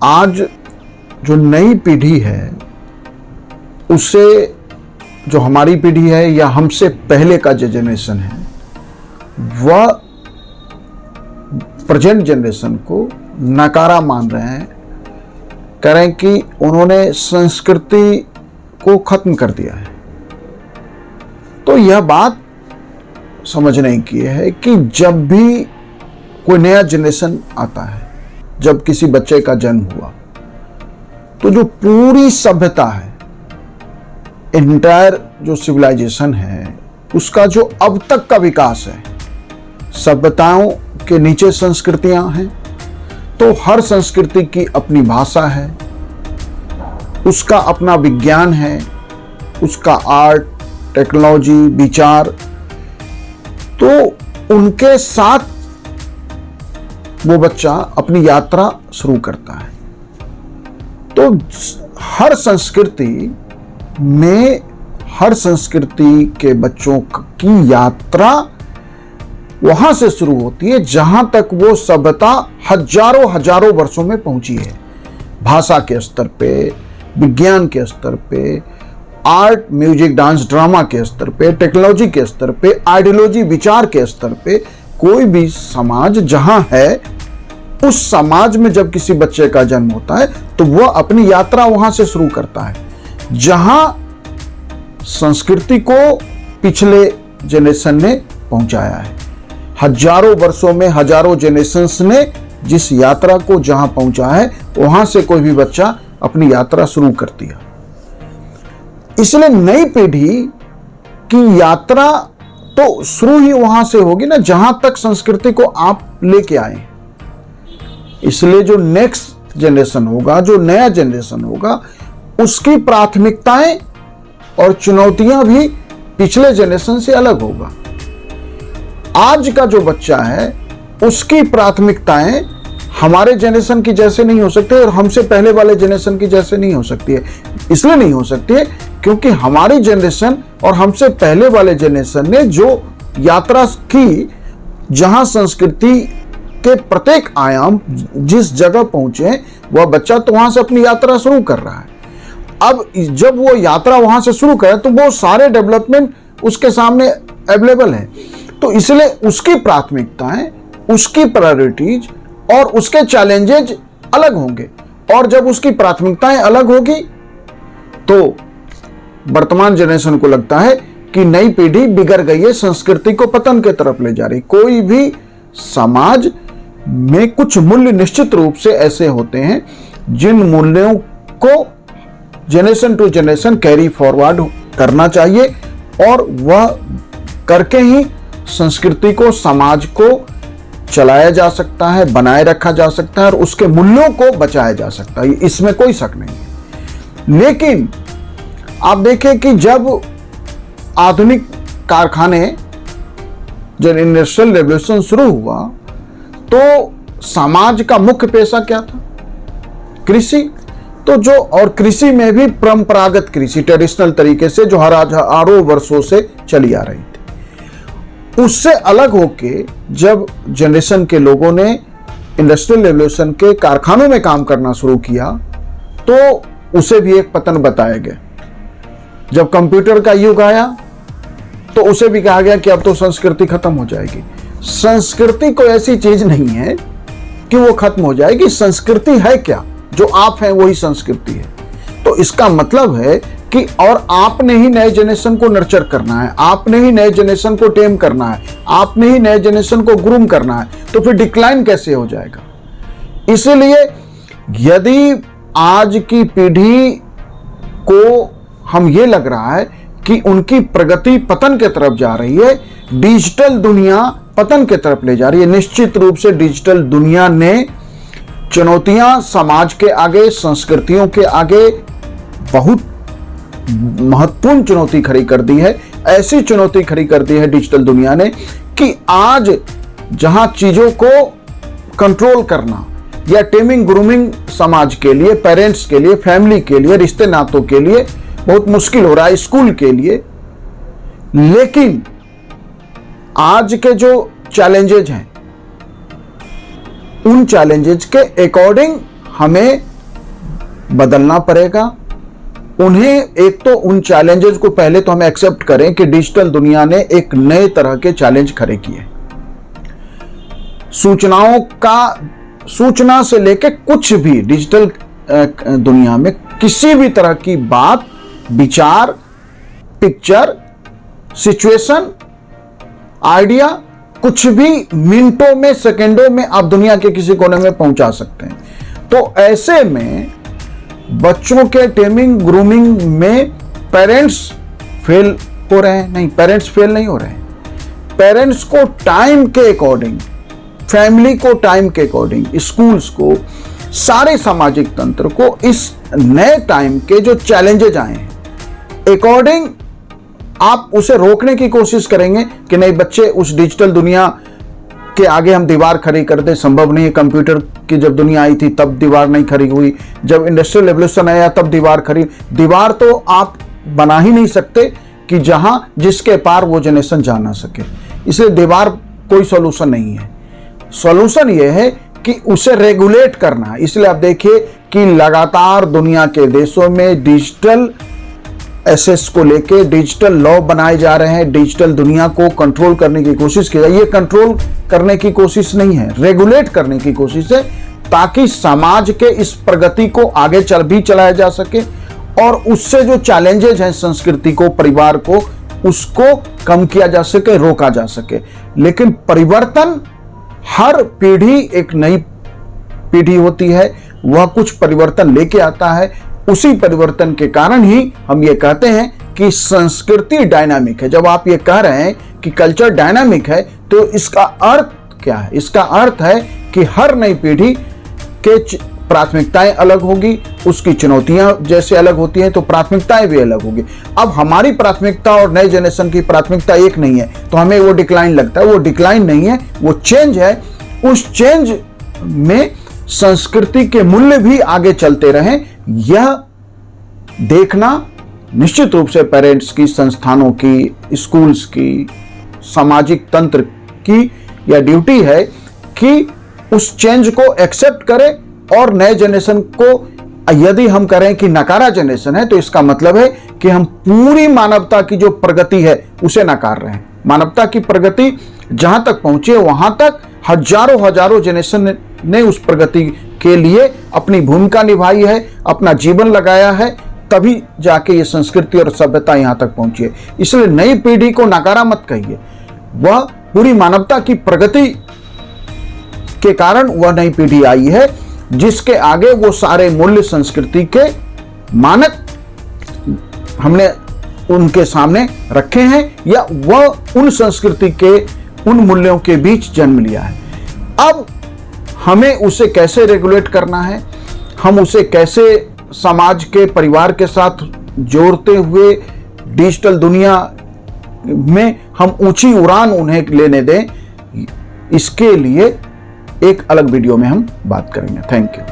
आज जो नई पीढ़ी है उससे जो हमारी पीढ़ी है या हमसे पहले का जो जनरेशन है वह प्रेजेंट जनरेशन को नकारा मान रहे हैं, कह रहे हैं कि उन्होंने संस्कृति को खत्म कर दिया है। तो यह बात समझने की है कि जब भी कोई नया जनरेशन आता है, जब किसी बच्चे का जन्म हुआ, तो जो पूरी सभ्यता है, इंटायर जो सिविलाइजेशन है, उसका जो अब तक का विकास है, सभ्यताओं के नीचे संस्कृतियां हैं, तो हर संस्कृति की अपनी भाषा है, उसका अपना विज्ञान है, उसका आर्ट, टेक्नोलॉजी, विचार। तो उनके साथ वो बच्चा अपनी यात्रा शुरू करता है। तो हर संस्कृति में, हर संस्कृति के बच्चों की यात्रा वहां से शुरू होती है जहां तक वो सभ्यता हजारों वर्षों में पहुंची है। भाषा के स्तर पे, विज्ञान के स्तर पे, आर्ट, म्यूजिक, डांस, ड्रामा के स्तर पे, टेक्नोलॉजी के स्तर पे, आइडियोलॉजी, विचार के स्तर पे, कोई भी समाज जहां है, उस समाज में जब किसी बच्चे का जन्म होता है तो वह अपनी यात्रा वहां से शुरू करता है जहां संस्कृति को पिछले जनरेशन ने पहुंचाया है। हजारों वर्षों में हजारों जनरेशंस ने जिस यात्रा को जहां पहुंचा है, वहां से कोई भी बच्चा अपनी यात्रा शुरू कर दिया। इसलिए नई पीढ़ी की यात्रा तो शुरू ही वहां से होगी ना जहां तक संस्कृति को आप लेके आए। इसलिए जो नेक्स्ट जनरेशन होगा, जो नया जनरेशन होगा, उसकी प्राथमिकताएं और चुनौतियां भी पिछले जनरेशन से अलग होगा। आज का जो बच्चा है उसकी प्राथमिकताएं हमारे जनरेशन की जैसे नहीं हो सकती और हमसे पहले वाले जनरेशन की जैसे नहीं हो सकती है। इसलिए नहीं हो सकती है क्योंकि हमारी जनरेशन और हमसे पहले वाले जनरेशन ने जो यात्रा की, जहां संस्कृति के प्रत्येक आयाम जिस जगह पहुंचे, वह बच्चा तो वहां से अपनी यात्रा शुरू कर रहा है। अब जब वो यात्रा वहां से शुरू करे तो वो सारे डेवलपमेंट उसके सामने अवेलेबल है। तो इसलिए उसकी प्राथमिकताएं, उसकी प्रायोरिटीज और उसके चैलेंजेज अलग होंगे। और जब उसकी प्राथमिकताएं अलग होगी तो वर्तमान जनरेशन को लगता है कि नई पीढ़ी बिगड़ गई है, संस्कृति को पतन की तरफ ले जा रही। कोई भी समाज में कुछ मूल्य निश्चित रूप से ऐसे होते हैं जिन मूल्यों को generation to generation carry forward करना चाहिए और वह करके ही संस्कृति को, समाज को चलाया जा सकता है, बनाए रखा जा सकता है और उसके मूल्यों को बचाया जा सकता है। इसमें कोई शक नहीं है। लेकिन आप देखें कि जब आधुनिक कारखाने, जब इंडस्ट्रियल रेवोल्यूशन शुरू हुआ तो समाज का मुख्य पेशा क्या था? कृषि। तो जो, और कृषि में भी परंपरागत कृषि, ट्रेडिशनल तरीके से जो हजारों वर्षों से चली आ रही थी, उससे अलग होके जब जनरेशन के लोगों ने इंडस्ट्रियल रेवोल्यूशन के कारखानों में काम करना शुरू किया तो उसे भी एक पतन बताया गया। जब कंप्यूटर का युग आया तो उसे भी कहा गया कि अब तो संस्कृति खत्म हो जाएगी। संस्कृति कोई ऐसी चीज नहीं है कि वो खत्म हो जाएगी। संस्कृति है क्या? जो आप हैं वही संस्कृति है। तो इसका मतलब है कि और आपने ही नए जनरेशन को नर्चर करना है, आपने ही नए जनरेशन को टेम करना है, आपने ही नए जनरेशन को ग्रूम करना है। तो फिर डिक्लाइन कैसे हो जाएगा? इसलिए यदि आज की पीढ़ी को हम ये लग रहा है कि उनकी प्रगति पतन की तरफ जा रही है, डिजिटल दुनिया पतन की तरफ ले जा रही है, निश्चित रूप से डिजिटल दुनिया ने चुनौतियां समाज के आगे, संस्कृतियों के आगे बहुत महत्वपूर्ण चुनौती खड़ी कर दी है। ऐसी चुनौती खड़ी कर दी है डिजिटल दुनिया ने कि आज जहां चीजों को कंट्रोल करना या टेमिंग ग्रूमिंग समाज के लिए, पेरेंट्स के लिए, फैमिली के लिए, रिश्ते नातों के लिए बहुत मुश्किल हो रहा है, स्कूल के लिए। लेकिन आज के जो चैलेंजेज हैं, उन चैलेंजेज के अकॉर्डिंग हमें बदलना पड़ेगा। उन्हें एक तो उन चैलेंजेस को पहले तो हमें एक्सेप्ट करें कि डिजिटल दुनिया ने एक नए तरह के चैलेंज खड़े किए। सूचना से लेके कुछ भी डिजिटल दुनिया में किसी भी तरह की बात, विचार, पिक्चर, सिचुएशन, आइडिया, कुछ भी मिनटों में, सेकंडों में आप दुनिया के किसी कोने में पहुंचा सकते हैं। तो ऐसे में बच्चों के टेमिंग, ग्रूमिंग में पेरेंट्स फेल हो रहे हैं? नहीं, पेरेंट्स फेल नहीं हो रहे हैं। पेरेंट्स को टाइम के अकॉर्डिंग, फैमिली को टाइम के अकॉर्डिंग, स्कूल्स को, सारे सामाजिक तंत्र को इस नए टाइम के जो चैलेंजेज आए हैं अकॉर्डिंग आप उसे रोकने की कोशिश करेंगे कि नहीं बच्चे उस डिजिटल दुनिया के आगे हम दीवार खड़ी कर दे। संभव नहीं है। कंप्यूटर की जब दुनिया आई थी तब दीवार नहीं खड़ी हुई, जब इंडस्ट्रियल रेवोल्यूशन आया तब दीवार तो आप बना ही नहीं सकते कि जहां जिसके पार वो जनरेशन जा ना सके। इसलिए दीवार कोई सॉल्यूशन नहीं है। सॉल्यूशन ये है कि उसे रेगुलेट करना है। इसलिए आप देखिए कि लगातार दुनिया के देशों में डिजिटल एसेट्स को लेके डिजिटल लॉ बनाए जा रहे हैं। डिजिटल दुनिया को कंट्रोल करने की कोशिश की जाए। ये कंट्रोल करने की कोशिश नहीं है, रेगुलेट करने की कोशिश है, ताकि समाज के इस प्रगति को आगे चलाया जा सके और उससे जो चैलेंजेज हैं संस्कृति को, परिवार को, उसको कम किया जा सके, रोका जा सके। लेकिन परिवर्तन, हर पीढ़ी एक नई पीढ़ी होती है, वह कुछ परिवर्तन लेके आता है। उसी परिवर्तन के कारण ही हम ये कहते हैं कि संस्कृति डायनामिक है। जब आप ये कह रहे हैं कि कल्चर डायनामिक है तो इसका अर्थ क्या है? इसका अर्थ है कि हर नई पीढ़ी के प्राथमिकताएं अलग होगी, उसकी चुनौतियां जैसे अलग होती हैं तो प्राथमिकताएं भी अलग होगी। अब हमारी प्राथमिकता और नए जनरेशन की प्राथमिकता एक नहीं है तो हमें वो डिक्लाइन लगता है। वो डिक्लाइन नहीं है, वो चेंज है। उस चेंज में संस्कृति के मूल्य भी आगे चलते रहें, यह देखना निश्चित रूप से पेरेंट्स की, संस्थानों की, स्कूल्स की, सामाजिक तंत्र की यह ड्यूटी है कि उस चेंज को एक्सेप्ट करें और नए जनरेशन को यदि हम करें कि नकारा जनरेशन है तो इसका मतलब है कि हम पूरी मानवता की जो प्रगति है उसे नकार रहे हैं। मानवता की प्रगति जहां तक पहुंची है वहां तक हजारों जनरेशन ने उस प्रगति के लिए अपनी भूमिका निभाई है, अपना जीवन लगाया है, तभी जाके ये संस्कृति और सभ्यता यहां तक पहुंची है। इसलिए नई पीढ़ी को नकारा मत कहिए, वह पूरी मानवता की प्रगति के कारण वह नई पीढ़ी आई है जिसके आगे वो सारे मूल्य संस्कृति के मानक हमने उनके सामने रखे हैं या वह उन संस्कृति के उन मूल्यों के बीच जन्म लिया है। अब हमें उसे कैसे रेगुलेट करना है, हम उसे कैसे समाज के, परिवार के साथ जोड़ते हुए डिजिटल दुनिया में हम ऊंची उड़ान उन्हें लेने दें, इसके लिए एक अलग वीडियो में हम बात करेंगे। Thank you.